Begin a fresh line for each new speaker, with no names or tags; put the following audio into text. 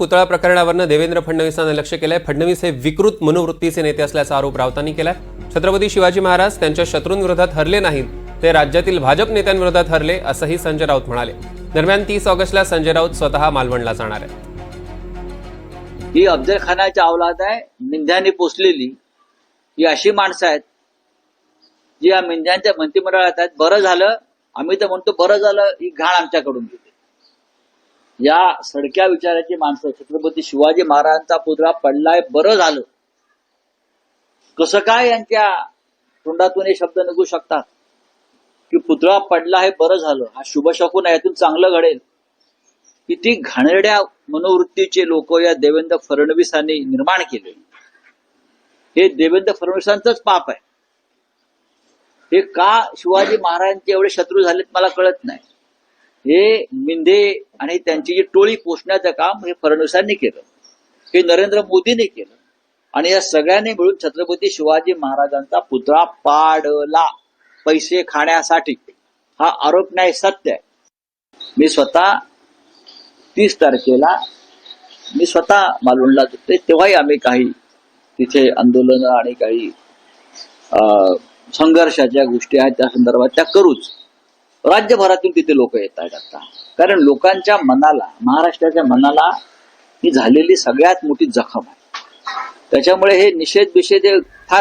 पुतळा प्रकरणावरनं देवेंद्र फडणवीसांना लक्ष केलंय। फडणवीस हे विकृत मनोवृत्तीचे नेते असल्याचा आरोप राऊतांनी केलाय। छत्रपती शिवाजी महाराज त्यांच्या शत्रूंविरोधात हरले नाहीत, ते राज्यातील भाजप नेत्यांविरोधात हरले असंही संजय राऊत म्हणाले। दरम्यान 30 ऑगस्टला संजय राऊत स्वतः मालवणला जाणार आहेत।
ही अफजल खानाची औलाद आहे, मिंध्याने पोचलेली। ही अशी माणसं आहेत जी या मिंध्यांच्या मंत्रिमंडळात आहेत। बरं झालं, आम्ही तर म्हणतो बरं झालं ही घाण आमच्याकडून गेली। या सडक्या विचाराची माणसं, छत्रपती शिवाजी महाराजांचा पुतळा पडलाय बरं झालं, कसं काय यांच्या तोंडातून हे शब्द निघू शकतात की पुतळा पडला हे बरं झालं, हा शुभशकुन आहे, यातून चांगलं घडेल। किती घाणेरड्या मनोवृत्तीचे लोक या देवेंद्र फडणवीसांनी निर्माण केले। हे देवेंद्र फडणवीसांचंच पाप आहे। हे का शिवाजी महाराजांचे एवढे शत्रू झालेत मला कळत नाही। हे मिंधे आणि त्यांची जी टोळी पोषण्याचं काम हे फडणवीसांनी केलं, हे नरेंद्र मोदींनी केलं, आणि या सगळ्यांनी मिळून छत्रपती शिवाजी महाराजांचा पुतळा पाडला पैसे खाण्यासाठी। हा आरोप नाही, सत्य आहे। मी स्वतः 30 तारखेला मालवणला होते, तेव्हाही आम्ही काही तिथे आंदोलन आणि काही संघर्षाच्या गोष्टी आहेत त्या संदर्भात त्या करूच। राज्यभरातून तिथे लोक येत आहेत आता, कारण लोकांच्या मनाला, महाराष्ट्राच्या मनाला ही झालेली सगळ्यात मोठी जखम आहे। त्याच्यामुळे हे निषेध फार